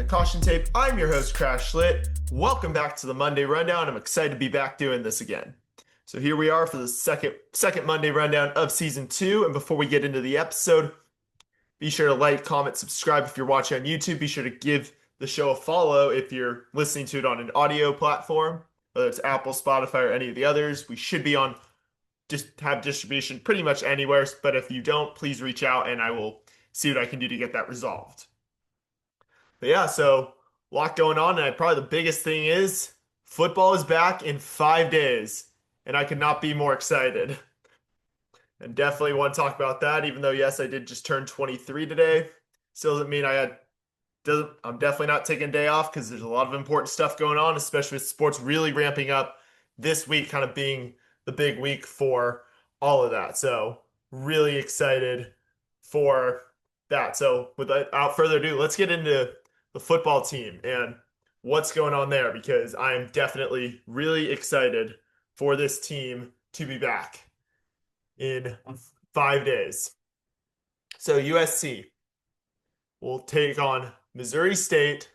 caution tape. I'm your host, CrashLit. Welcome back to the Monday Rundown. I'm excited to be back doing this again. So here we are for the second Monday Rundown of Season 2. And before we get into the episode, be sure to like, comment, subscribe if you're watching on YouTube. Be sure to give the show a follow if you're listening to it on an audio platform, whether it's Apple, Spotify, or any of the others. We should be on, just have distribution pretty much anywhere. But if you don't, please reach out and I will see what I can do to get that resolved. But yeah, so a lot going on, and probably the biggest thing is football is back in 5 days, and I could not be more excited. And definitely want to talk about that, even though yes, I did just turn 23 today. Still doesn't mean I'm definitely not taking a day off because there's a lot of important stuff going on, especially with sports really ramping up this week, kind of being the big week for all of that. So really excited for that. So without further ado, let's get into the football team and what's going on there because I am definitely really excited for this team to be back in 5 days. So USC will take on Missouri State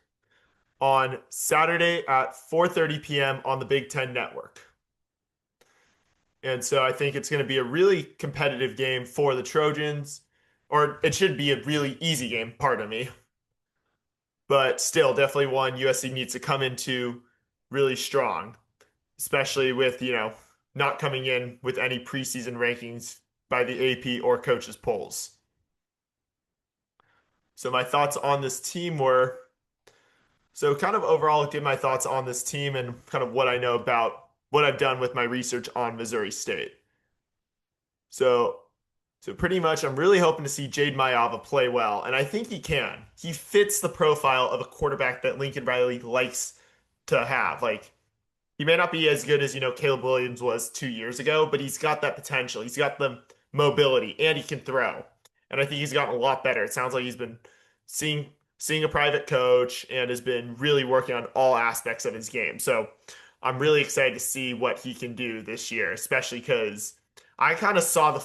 on Saturday at 4:30 p.m. on the Big Ten Network. And so I think it's going to be a really competitive game for the Trojans, or it should be a really easy game, pardon me. But still, definitely one USC needs to come into really strong, especially with, not coming in with any preseason rankings by the AP or coaches' polls. So my thoughts on this team were, so kind of overall give my thoughts on this team and kind of what I know about what I've done with my research on Missouri State. So pretty much I'm really hoping to see Jade Mayava play well, and I think he can. He fits the profile of a quarterback that Lincoln Riley likes to have. Like, he may not be as good as, Caleb Williams was 2 years ago, but he's got that potential. He's got the mobility and he can throw. And I think he's gotten a lot better. It sounds like he's been seeing a private coach and has been really working on all aspects of his game. So I'm really excited to see what he can do this year, especially because I kind of saw the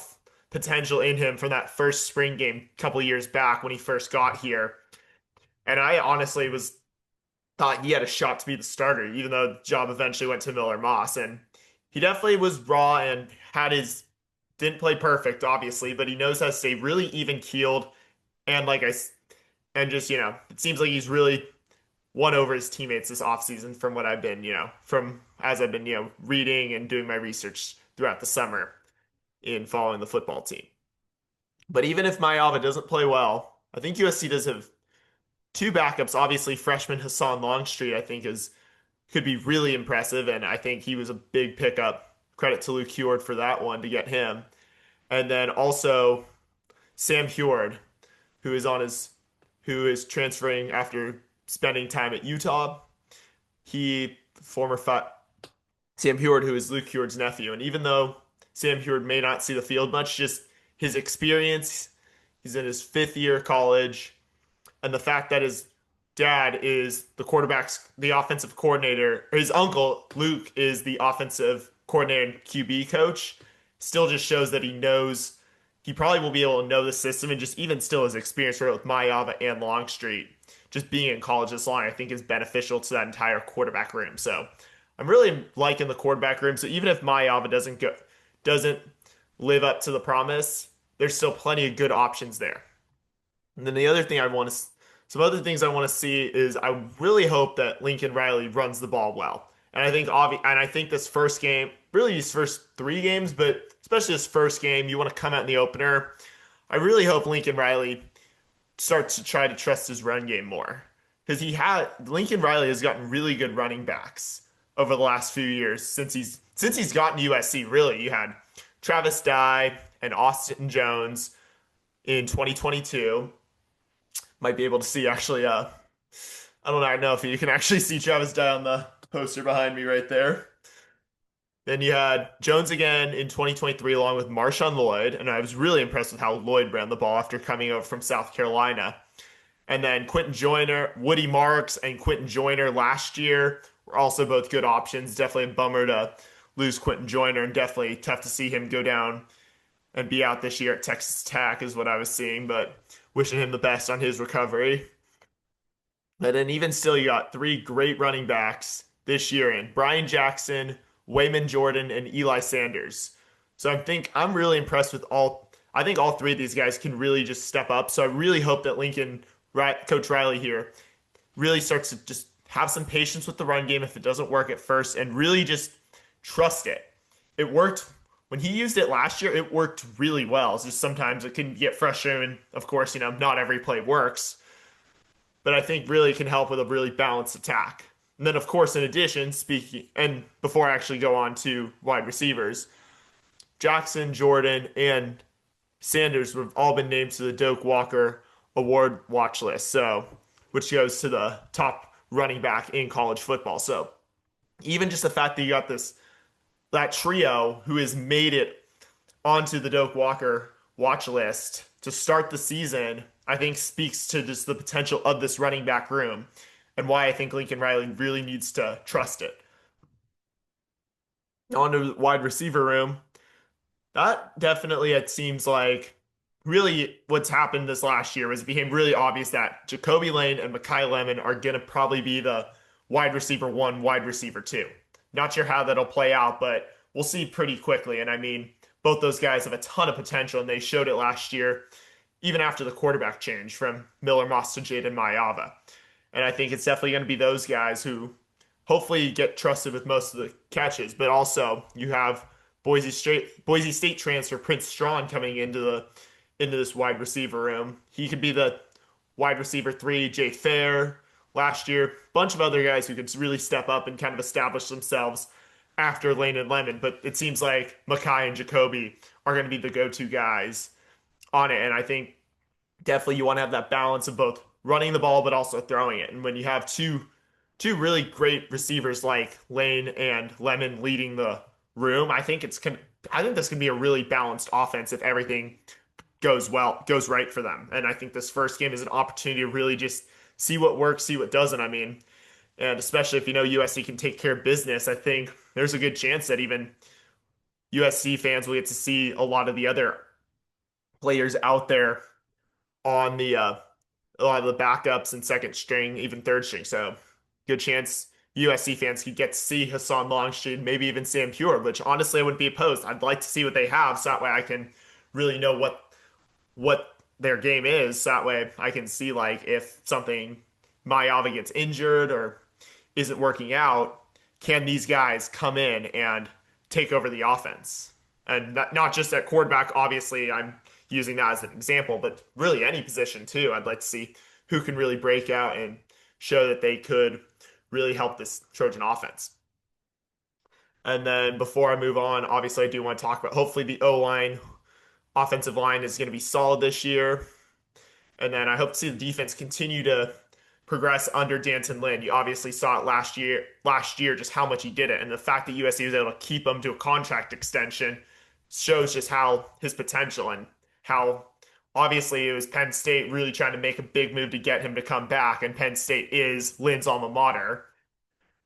potential in him from that first spring game a couple years back when he first got here. And I honestly thought he had a shot to be the starter, even though the job eventually went to Miller Moss. And he definitely was raw and didn't play perfect, obviously, but he knows how to stay really even keeled. And it seems like he's really won over his teammates this offseason from what I've been, as I've been, reading and doing my research throughout the summer in following the football team. But even if Mayava doesn't play well, I think USC does have two backups. Obviously, freshman Hassan Longstreet, I think, could be really impressive, and I think he was a big pickup. Credit to Luke Heward for that one to get him. And then also Sam Heward, who is transferring after spending time at Utah. Sam Heward, who is Luke Heward's nephew, and even though Sam Heward may not see the field much, just his experience, he's in his 5th year of college, and the fact that his dad is the offensive coordinator, or his uncle, Luke, is the offensive coordinator and QB coach, still just shows that he probably will be able to know the system, and just even still his experience with Mayava and Longstreet, just being in college this long, I think is beneficial to that entire quarterback room. So I'm really liking the quarterback room. So even if Mayava doesn't live up to the promise, there's still plenty of good options there. And then some other things I want to see is I really hope that Lincoln Riley runs the ball well. And I think this first game, really these first 3 games, but especially this first game, you want to come out in the opener. I really hope Lincoln Riley starts to try to trust his run game more. Because Lincoln Riley has gotten really good running backs over the last few years since he's gotten to USC. Really, you had Travis Dye and Austin Jones in 2022. Might be able to see actually. I don't know if you can actually see Travis Dye on the poster behind me right there. Then you had Jones again in 2023 along with Marshawn Lloyd, and I was really impressed with how Lloyd ran the ball after coming over from South Carolina. And then Quentin Joyner, Woody Marks, and Quentin Joyner last year were also both good options. Definitely a bummer to lose Quentin Joyner, and definitely tough to see him go down and be out this year at Texas Tech is what I was seeing, but wishing him the best on his recovery. But then even still, you got three great running backs this year in Brian Jackson, Wayman Jordan, and Eli Sanders. So I'm really impressed with all. I think all three of these guys can really just step up. So I really hope that Coach Riley here, really starts to just have some patience with the run game if it doesn't work at first, and really just trust it. It worked when he used it last year. It worked really well. It's just sometimes it can get frustrating. Of course, not every play works, but I think really can help with a really balanced attack. And then, of course, in addition, speaking and before I actually go on to wide receivers, Jackson, Jordan, and Sanders have all been named to the Doak Walker Award watch list, so which goes to the top running back in college football. So even just the fact that you got that trio who has made it onto the Doak Walker watch list to start the season, I think speaks to just the potential of this running back room and why I think Lincoln Riley really needs to trust it. On to the wide receiver room. That definitely, it seems like really what's happened this last year was it became really obvious that Jacoby Lane and Mekhi Lemon are going to probably be the wide receiver one, wide receiver two. Not sure how that'll play out, but we'll see pretty quickly. And I mean, both those guys have a ton of potential, and they showed it last year, even after the quarterback change from Miller Moss to Jaden Mayava. And I think it's definitely going to be those guys who hopefully get trusted with most of the catches, but also you have Boise State transfer Prince Strawn coming into this wide receiver room. He could be the wide receiver three. Jay Fair last year, bunch of other guys who could really step up and kind of establish themselves after Lane and Lemon. But it seems like Mekhi and Jacoby are going to be the go-to guys on it, and I think definitely you want to have that balance of both running the ball but also throwing it. And when you have two really great receivers like Lane and Lemon leading the room, I think this can be a really balanced offense if everything goes right for them. And I think this first game is an opportunity to really just see what works, see what doesn't. I mean, and especially if USC can take care of business, I think there's a good chance that even USC fans will get to see a lot of the other players out there on a lot of the backups and second string, even third string. So good chance USC fans could get to see Hassan Longstreet, maybe even Sam Pure, which honestly I wouldn't be opposed. I'd like to see what they have, so that way I can really know what their game is. So that way I can see like if something Mayava gets injured or isn't working out, can these guys come in and take over the offense? And not just at quarterback, obviously I'm using that as an example, but really any position too. I'd like to see who can really break out and show that they could really help this Trojan offense. And then before I move on, obviously I do want to talk about hopefully the O line, offensive line is going to be solid this year. And then I hope to see the defense continue to progress under Danton Lynn. You obviously saw it last year just how much he did it. And the fact that USC was able to keep him to a contract extension shows just how his potential and how obviously it was Penn State really trying to make a big move to get him to come back. And Penn State is Lynn's alma mater.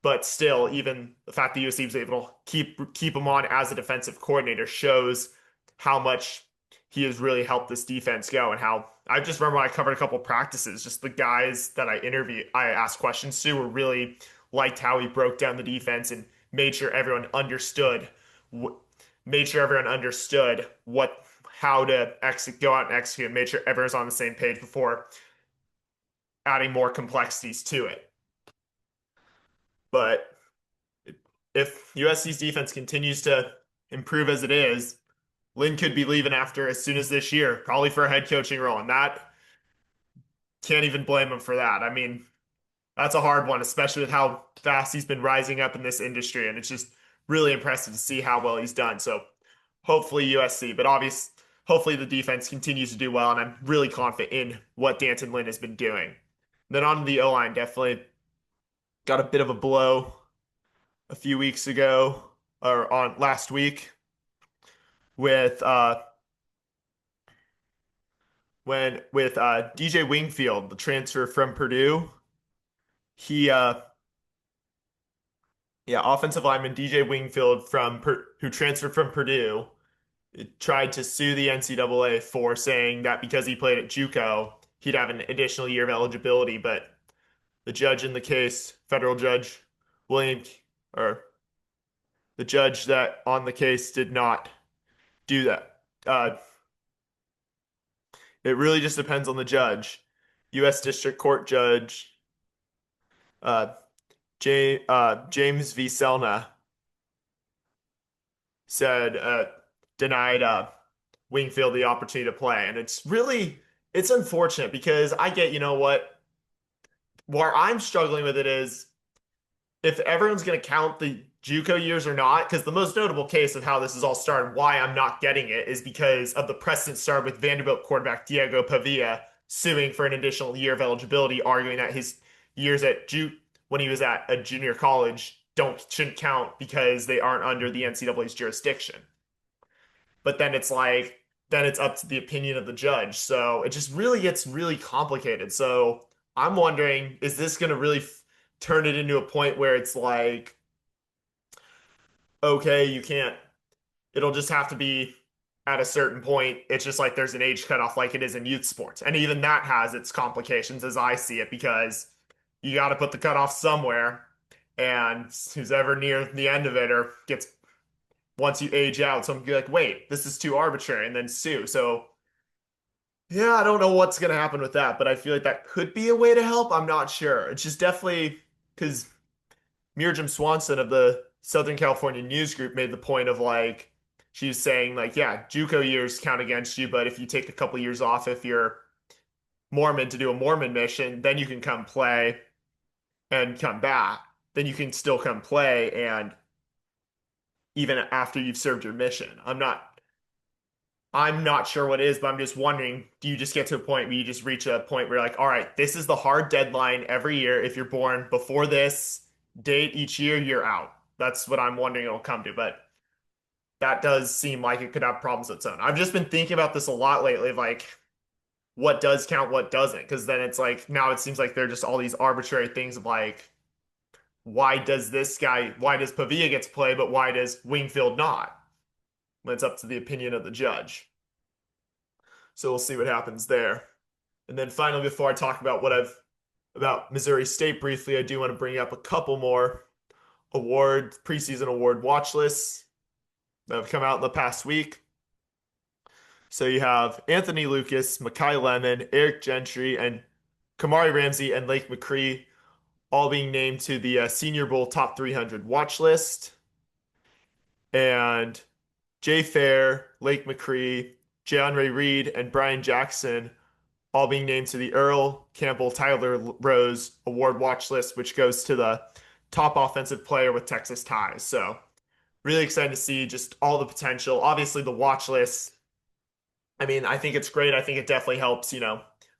But still, even the fact that USC was able to keep him on as a defensive coordinator shows how much he has really helped this defense go. And how I just remember when I covered a couple practices, just the guys that I asked questions to were really liked how he broke down the defense and made sure everyone understood what how to go out and execute, and made sure everyone's on the same page before adding more complexities to it. But if USC's defense continues to improve as it is, Lynn could be leaving after as soon as this year, probably for a head coaching role. And that can't even blame him for that. I mean, that's a hard one, especially with how fast he's been rising up in this industry. And it's just really impressive to see how well he's done. So hopefully USC, but hopefully the defense continues to do well. And I'm really confident in what Danton Lynn has been doing. Then on to the O line, definitely got a bit of a blow a few weeks ago or on last week with DJ Wingfield, the transfer from Purdue. He yeah, offensive lineman DJ Wingfield who transferred from Purdue tried to sue the NCAA for saying that because he played at JUCO, he'd have an additional year of eligibility, but the judge in the case, federal judge William, or the judge that on the case did not do that. It really just depends on the judge. U.S. District Court Judge uh, James V. Selna said denied Wingfield the opportunity to play, and it's unfortunate because I get where I'm struggling with it is if everyone's going to count the JUCO years or not, because the most notable case of how this is all started, why I'm not getting it, is because of the precedent started with Vanderbilt quarterback Diego Pavia suing for an additional year of eligibility, arguing that his years when he was at a junior college shouldn't count because they aren't under the NCAA's jurisdiction. But then it's up to the opinion of the judge. So it just really gets really complicated. So I'm wondering, is this going to really turn it into a point where it's like, okay, you can't, it'll just have to be at a certain point. It's just like there's an age cutoff like it is in youth sports. And even that has its complications as I see it, because you got to put the cutoff somewhere. And who's ever near the end of it or gets, once you age out, someone can be like, wait, this is too arbitrary, and then sue. So yeah, I don't know what's going to happen with that, but I feel like that could be a way to help. I'm not sure. It's just definitely because Mirjam Swanson of the Southern California News Group made the point of like, she was saying like, yeah, JUCO years count against you, but if you take a couple years off, if you're Mormon to do a Mormon mission, then you can come play and come back. Then you can still come play, and even after you've served your mission. I'm not sure what it is, but I'm just wondering, do you just get to a point where you just reach a point where you're like, all right, this is the hard deadline every year. If you're born before this date each year, you're out. That's what I'm wondering it'll come to. But that does seem like it could have problems of its own. I've just been thinking about this a lot lately, like what does count, what doesn't. Because then it's like, now it seems like there are just all these arbitrary things of like, why does Pavia get to play, but why does Wingfield not? It's up to the opinion of the judge. So we'll see what happens there. And then finally, before I talk about about Missouri State briefly, I do want to bring up a couple more preseason award watch lists that have come out in the past week. So you have Anthony Lucas, Makai Lemon, Eric Gentry, and Kamari Ramsey and Lake McCree all being named to the Senior Bowl Top 300 watch list. And Jay Fair, Lake McCree, Ray Reed, and Brian Jackson all being named to the Earl Campbell Tyler Rose Award watch list, which goes to the top offensive player with Texas ties. So really excited to see just all the potential. Obviously, the watch list, I mean, I think it's great. I think it definitely helps,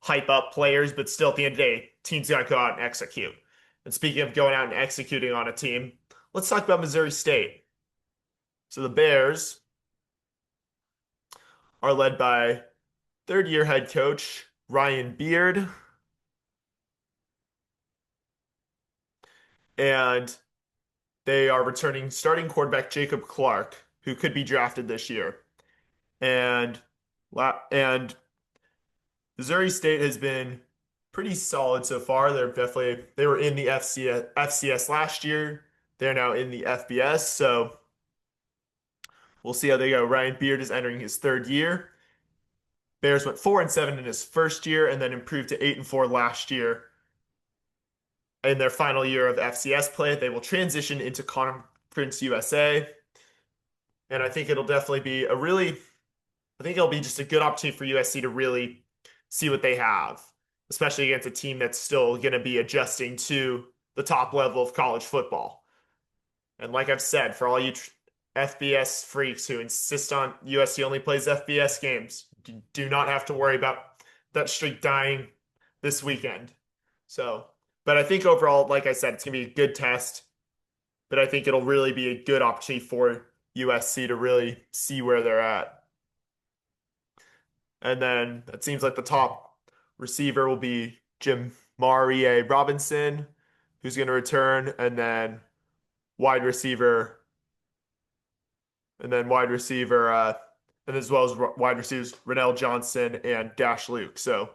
hype up players, but still at the end of the day, teams got to go out and execute. And speaking of going out and executing on a team, let's talk about Missouri State. So the Bears are led by third-year head coach Ryan Beard, and they are returning starting quarterback Jacob Clark, who could be drafted this year. And Missouri State has been pretty solid so far. They were in the FCS last year. They're now in the FBS, so we'll see how they go. Ryan Beard is entering his third year. Bears went 4-7 in his first year and then improved to 8-4 last year. In their final year of FCS play, they will transition into Conference USA. And I think it'll definitely be I think it'll be just a good opportunity for USC to really see what they have, especially against a team that's still going to be adjusting to the top level of college football. And like I've said, for all you FBS freaks who insist on USC only plays FBS games, you do not have to worry about that streak dying this weekend. But I think overall, like I said, it's going to be a good test. But I think it'll really be a good opportunity for USC to really see where they're at. And then it seems like the top receiver will be Jamarie Robinson, who's going to return, and then wide receiver, and as well as wide receivers Rennell Johnson and Dash Luke. So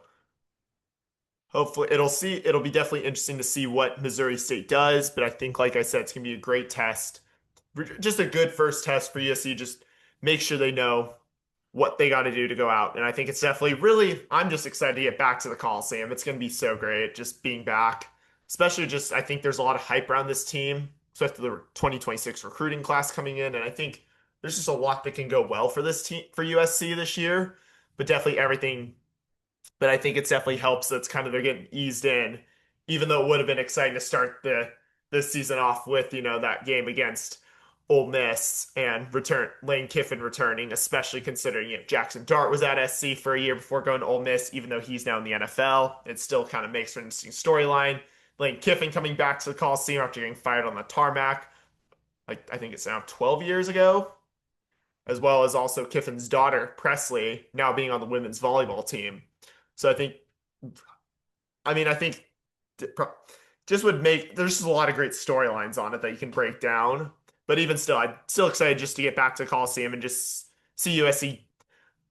hopefully it'll be definitely interesting to see what Missouri State does, but I think like I said, it's gonna be a great test. Just a good first test for USC. Just make sure they know what they got to do to go out. And I think it's definitely really, I'm just excited to get back to the Coliseum. It's going to be so great just being back, especially just, I think there's a lot of hype around this team, especially the 2026 recruiting class coming in. And I think there's just a lot that can go well for this team, for USC this year, but definitely everything. But I think it's definitely helps that's kind of they're getting eased in, even though it would have been exciting to start this season off with, that game against Ole Miss and return Lane Kiffin returning, especially considering Jackson Dart was at SC for a year before going to Ole Miss, even though he's now in the NFL. It still kind of makes for an interesting storyline. Lane Kiffin coming back to the Coliseum after getting fired on the tarmac, like I think it's now 12 years ago, as well as also Kiffin's daughter, Presley, now being on the women's volleyball team. So I think just would make, there's just a lot of great storylines on it that you can break down. But even still, I'm still excited just to get back to Coliseum and just see USC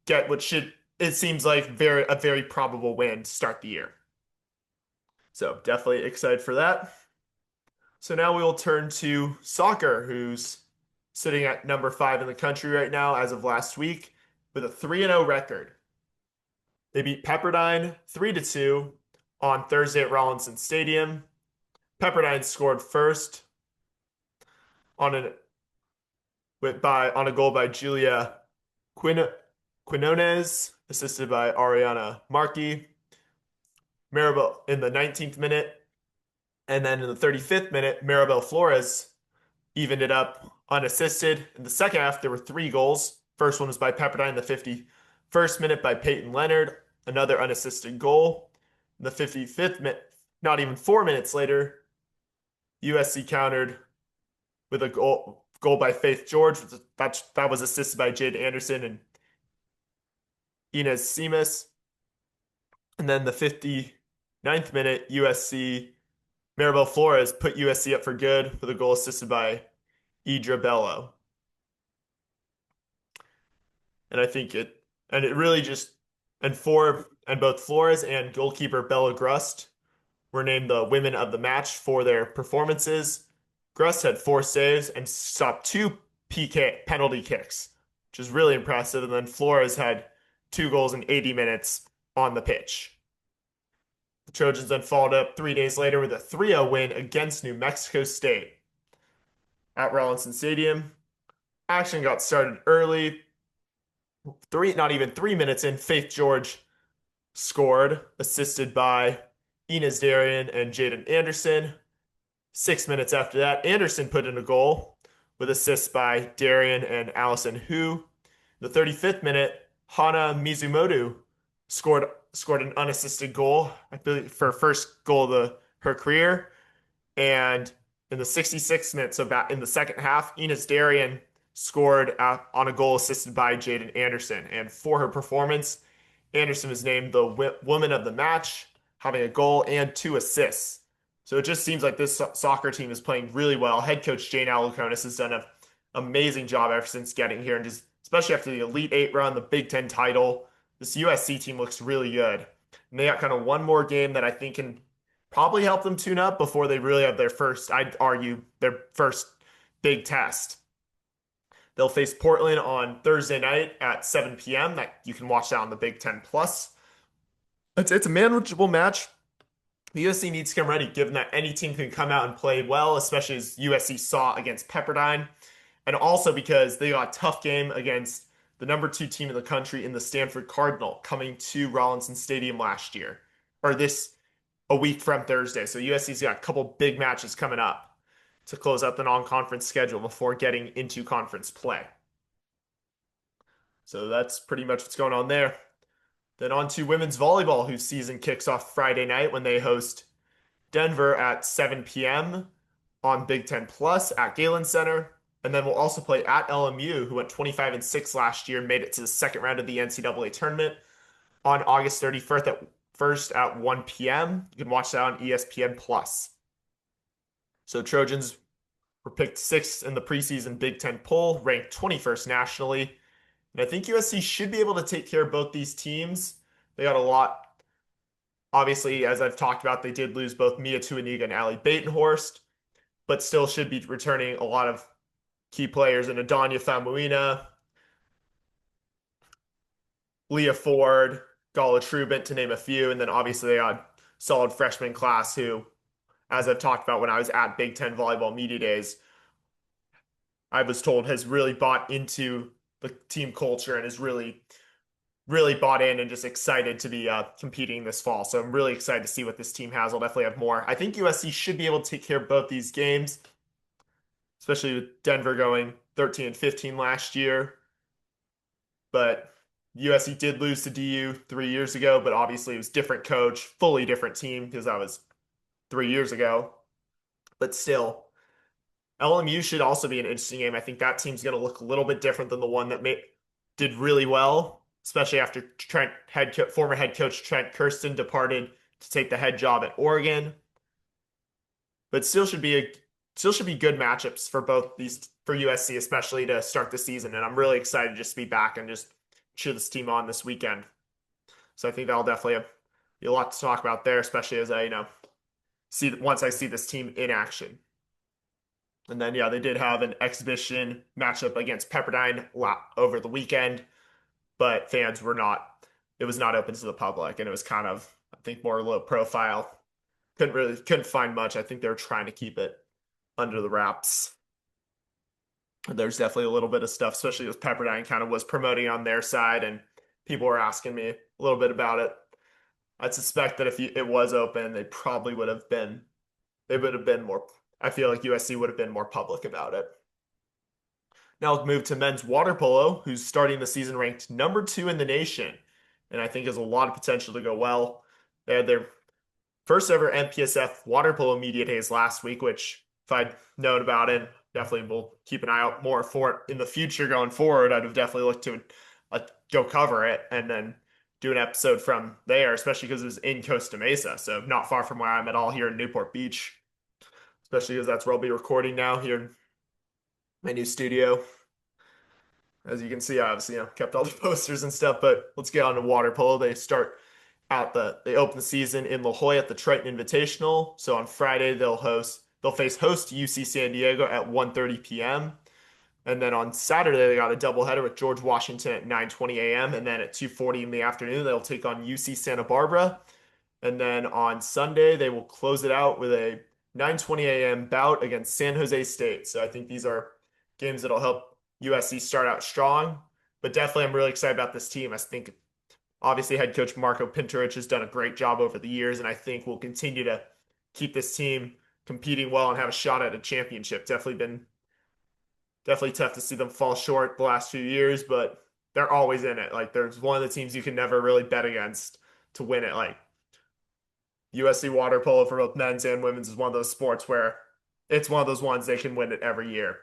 get what should, it seems like a very probable win to start the year. So definitely excited for that. So now we will turn to soccer, who's sitting at number 5 in the country right now as of last week with a 3-0 record. They beat Pepperdine 3-2 on Thursday at Rawlinson Stadium. Pepperdine scored first on a goal by Julia Quinones, assisted by Ariana Markey. Maribel in the 19th minute, and then in the 35th minute, Maribel Flores evened it up unassisted. In the second half, there were 3 goals. First one was by Pepperdine in the 51st minute by Peyton Leonard, another unassisted goal. In the 55th minute, not even 4 minutes later, USC countered with a goal by Faith George. That was assisted by Jade Anderson and Inez Simas. And then the 59th minute, Maribel Flores put USC up for good with a goal assisted by Idra Bello. And I think it really just, and both Flores and goalkeeper Bella Grust were named the women of the match for their performances. Grust had 4 saves and stopped 2 PK penalty kicks, which is really impressive. And then Flores had 2 goals in 80 minutes on the pitch. The Trojans then followed up 3 days later with a 3-0 win against New Mexico State at Rawlinson Stadium. Action got started early. Not even 3 minutes in, Faith George scored, assisted by Inez Darian and Jaden Anderson. 6 minutes after that, Anderson put in a goal with assists by Darian and Allison Hu. The 35th minute, Hana Mizumoto scored an unassisted goal, I believe, for her first goal of her career. And in the 66th minute, so back in the second half, Inez Darian scored on a goal assisted by Jaden Anderson. And for her performance, Anderson was named the woman of the match, having a goal and 2 assists. So it just seems like this soccer team is playing really well. Head coach Jane Alukonis has done an amazing job ever since getting here, and just especially after the Elite Eight run, the Big Ten title, this USC team looks really good. And they got kind of one more game that I think can probably help them tune up before they really have I'd argue, their first big test. They'll face Portland on Thursday night at 7 p.m. That you can watch that on the Big Ten Plus. It's a manageable match. The USC needs to come ready, given that any team can come out and play well, especially as USC saw against Pepperdine, and also because they got a tough game against the number 2 team in the country in the Stanford Cardinal, coming to Rawlinson Stadium last year, or a week from Thursday. So USC's got a couple big matches coming up to close out the non-conference schedule before getting into conference play. So that's pretty much what's going on there. Then on to women's volleyball, whose season kicks off Friday night when they host Denver at 7 p.m. on Big Ten Plus at Galen Center. And then we'll also play at LMU, who went 25-6 last year and made it to the second round of the NCAA tournament on August 31st at 1 p.m. You can watch that on ESPN Plus. So Trojans were picked 6th in the preseason Big Ten poll, ranked 21st nationally. And I think USC should be able to take care of both these teams. They got a lot Obviously, as I've talked about, they did lose both Mia Tuaniga and Ali Batenhorst, but still should be returning a lot of key players in Adanya Famuina, Leah Ford, Gala Trubent, to name a few. And then obviously they had solid freshman class who, as I've talked about when I was at Big Ten Volleyball Media Days, I was told has really bought into the team culture and is really bought in and just excited to be competing this fall. So I'm really excited to see what this team has. I'll definitely have more. I think USC should be able to take care of both these games, especially with Denver going 13 and 15 last year. But USC did lose to DU 3 years ago, but obviously it was different coach, fully different team because that was 3 years ago. But still, LMU should also be an interesting game. I think that team's going to look a little bit different than the one that did really well, especially after former head coach Trent Kirsten departed to take the head job at Oregon. But still should be good matchups for both these for USC, especially to start the season. And I'm really excited just to be back and just cheer this team on this weekend. So I think that'll definitely be a lot to talk about there, especially as I see once I see this team in action. And then yeah, they did have an exhibition matchup against Pepperdine over the weekend, but fans were not. It was not open to the public, and it was kind of, I think, more low profile. Couldn't find much. I think they were trying to keep it under the wraps. There's definitely a little bit of stuff, especially with Pepperdine kind of was promoting on their side, and people were asking me a little bit about it. I'd suspect that if it was open, they would have been more. I feel like USC would have been more public about it. Now let's move to men's water polo, who's starting the season ranked number 2 in the nation, and I think has a lot of potential to go well. They had their first ever MPSF water polo media days last week, which if I'd known about it, definitely will keep an eye out more for it in the future going forward. I'd have definitely looked to go cover it and then do an episode from there, especially because it was in Costa Mesa, so not far from where I'm at all here in Newport Beach, especially because that's where I'll be recording now here in my new studio. As you can see, I obviously kept all the posters and stuff, but let's get on to water polo. They open the season in La Jolla at the Triton Invitational. So on Friday they'll face host UC San Diego at 1:30 p.m. And then on Saturday they got a doubleheader with George Washington at 9:20 a.m. And then at 2:40 in the afternoon they'll take on UC Santa Barbara. And then on Sunday they will close it out with a 9:20 a.m. bout against San Jose State. So I think these are games that'll help USC start out strong. But definitely I'm really excited about this team. I think obviously head coach Marco Pinturich has done a great job over the years, and I think will continue to keep this team competing well and have a shot at a championship. Definitely tough to see them fall short the last few years, but they're always in it. Like there's one of the teams you can never really bet against to win it. Like USC water polo for both men's and women's is one of those sports where it's one of those ones they can win it every year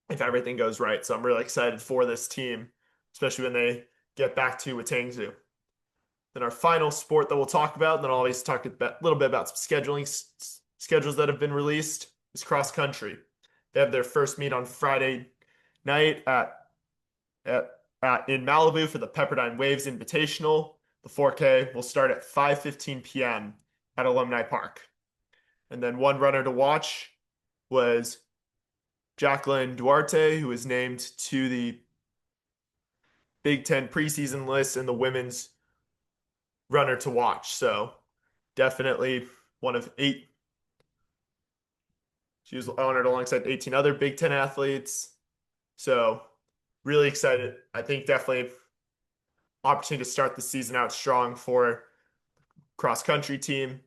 if everything goes right. So I'm really excited for this team, especially when they get back to Watangzu. Then our final sport that we'll talk about, and then I'll always talk a little bit about some schedules that have been released, is cross country. They have their first meet on Friday night in Malibu for the Pepperdine Waves Invitational. The 4K will start at 5:15 p.m. at Alumni Park. And then one runner to watch was Jacqueline Duarte, who was named to the Big Ten preseason list and the women's runner to watch. So definitely one of 8. She was honored alongside 18 other Big Ten athletes. So really excited. I think definitely opportunity to start the season out strong for cross country team.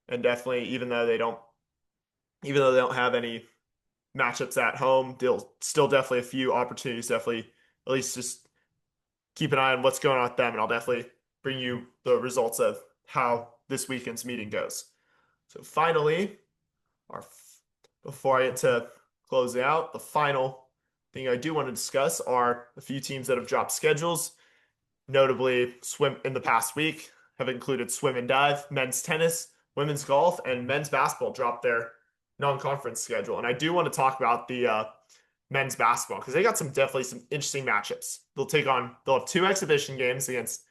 And definitely, even though they don't have any matchups at home, they'll still definitely a few opportunities, definitely at least just keep an eye on what's going on with them. And I'll definitely bring you the results of how this weekend's meeting goes. So finally, before I get to closing out, the final thing I do want to discuss are a few teams that have dropped schedules. Notably, swim in the past week have included swim and dive, men's tennis, women's golf, and men's basketball dropped their non-conference schedule. And I do want to talk about the men's basketball because they got definitely some interesting matchups. They'll have 2 exhibition games against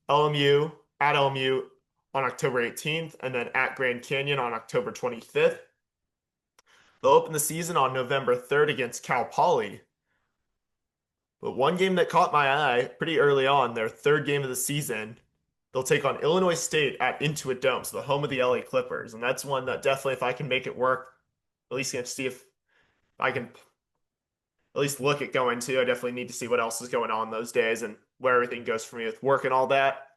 LMU at LMU on October 18th, and then at Grand Canyon on October 25th. They'll open the season on November 3rd against Cal Poly. But one game that caught my eye pretty early on, their third game of the season, they'll take on Illinois State at Intuit Dome, so the home of the LA Clippers. And that's one that definitely, if I can make it work, at least gonna see if I can at least look at going to. I definitely need to see what else is going on those days and where everything goes for me with work and all that.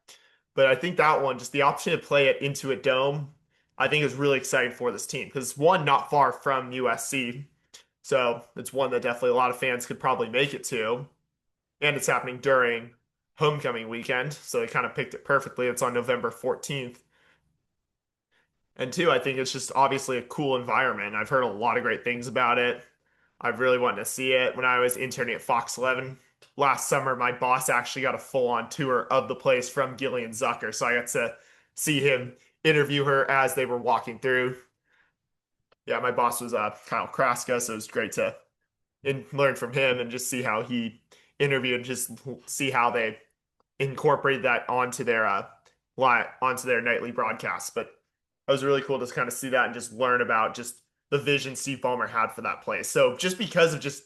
But I think that one, just the option to play it into a dome, I think is really exciting for this team because it's one not far from USC. So it's one that definitely a lot of fans could probably make it to. And it's happening during homecoming weekend. So they kind of picked it perfectly. It's on November 14th. And two, I think it's just obviously a cool environment. I've heard a lot of great things about it. I've really wanted to see it. When I was interning at Fox 11 last summer, my boss actually got a full-on tour of the place from Gillian Zucker. So I got to see him interview her as they were walking through. Yeah, my boss was Kyle Kraska, so it was great to learn from him and just see how he interviewed and just see how they incorporated that onto their nightly broadcast. But it was really cool to kind of see that and just learn about just the vision Steve Ballmer had for that place. So just because of just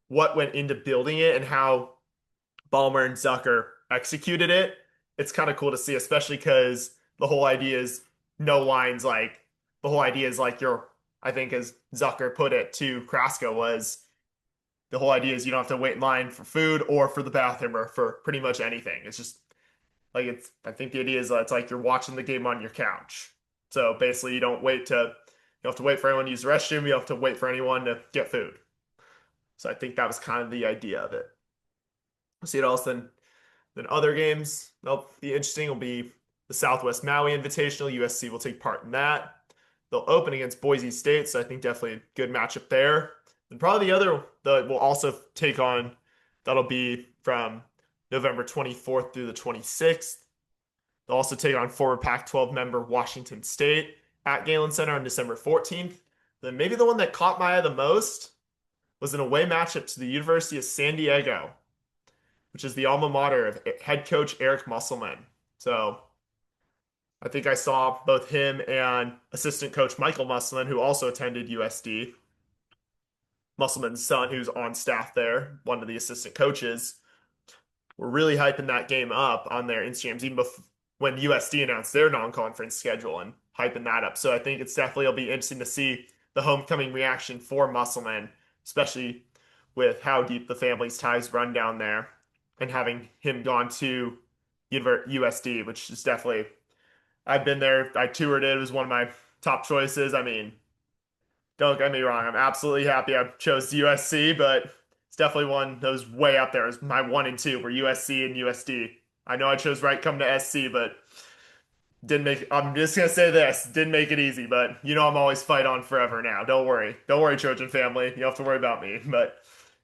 what went into building it and how Ballmer and Zucker executed it, it's kind of cool to see, especially because the whole idea is no lines. Like the whole idea is like I think as Zucker put it to Kraska was the whole idea is you don't have to wait in line for food or for the bathroom or for pretty much anything. It's just like I think the idea is it's like you're watching the game on your couch. So basically you don't have to wait for anyone to use the restroom, you have to wait for anyone to get food. So I think that was kind of the idea of it. We'll see it else then other games they'll be interesting will be the Southwest Maui Invitational. USC will take part in that. They'll open against Boise State, so I think definitely a good matchup there. And probably the other that will also take on, that'll be from November 24th through the 26th. They'll also take on former Pac-12 member Washington State at Galen Center on December 14th. Then maybe the one that caught my eye the most was an away matchup to the University of San Diego, which is the alma mater of head coach Eric Musselman. So I think I saw both him and assistant coach Michael Musselman, who also attended USD. Musselman's son, who's on staff there, one of the assistant coaches, were really hyping that game up on their Instagrams, even when USD announced their non-conference schedule and hyping that up. So I think it's definitely will be interesting to see the homecoming reaction for Musselman, especially with how deep the family's ties run down there and having him gone to USD, which is definitely, I've been there, I toured it, it was one of my top choices. I mean, don't get me wrong, I'm absolutely happy I chose USC, but it's definitely one that was way up there. It's my 1 and 2 were USC and USD. I know I chose right come to SC, but didn't make I'm just gonna say this, didn't make it easy, but I'm always fight on forever now. Don't worry. Don't worry, Trojan family. You don't have to worry about me. But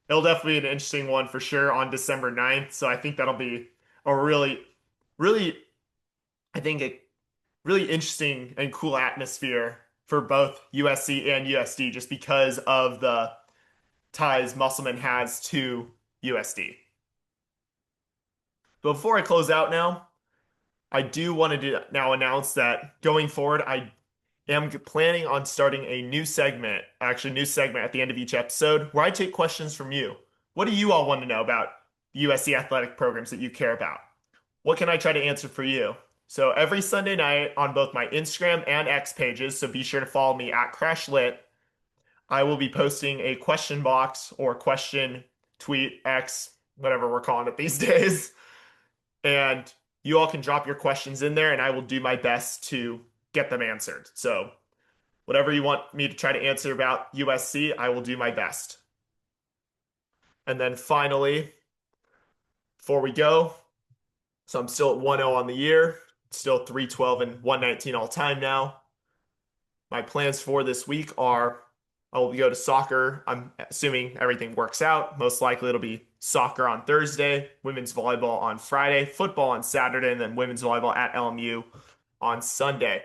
it'll definitely be an interesting one for sure on December 9th. So I think that'll be a really, really, I think a really interesting and cool atmosphere for both USC and USD just because of the ties Musselman has to USD. But before I close out now, I do want to now announce that going forward, I am planning on starting a new segment, actually new segment at the end of each episode where I take questions from you. What do you all want to know about USC athletic programs that you care about? What can I try to answer for you? So every Sunday night on both my Instagram and X pages, so be sure to follow me at CrashLit, I will be posting a question box or question tweet X, whatever we're calling it these days. And you all can drop your questions in there and I will do my best to get them answered. So whatever you want me to try to answer about USC, I will do my best. And then finally, before we go, so I'm still at 1-0 on the year, still 312 and 119 all time now. My plans for this week are I will go to soccer. I'm assuming everything works out. Most likely it'll be soccer on Thursday, women's volleyball on Friday, football on Saturday, and then women's volleyball at LMU on Sunday.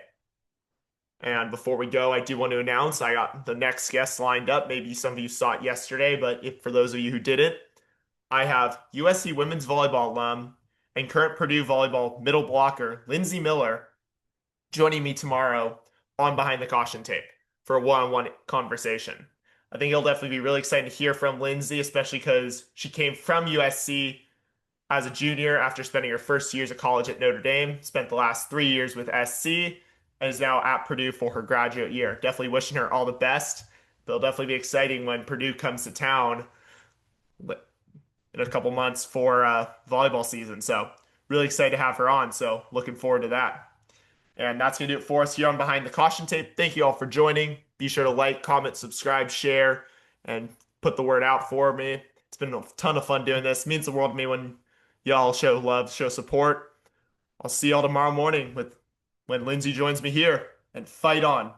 And before we go, I do want to announce I got the next guest lined up. Maybe some of you saw it yesterday, but for those of you who didn't, I have USC women's volleyball alum and current Purdue volleyball middle blocker, Lindsay Miller, joining me tomorrow on Behind the Caution Tape for a one-on-one conversation. I think it'll definitely be really exciting to hear from Lindsay, especially because she came from USC as a junior after spending her first years of college at Notre Dame, spent the last 3 years with SC, and is now at Purdue for her graduate year. Definitely wishing her all the best. But it'll definitely be exciting when Purdue comes to town in a couple months for volleyball season. So really excited to have her on. So looking forward to that. And that's going to do it for us here on Behind the Caution Tape. Thank you all for joining. Be sure to like, comment, subscribe, share, and put the word out for me. It's been a ton of fun doing this. It means the world to me when y'all show love, show support. I'll see y'all tomorrow morning with when Lindsay joins me here and fight on.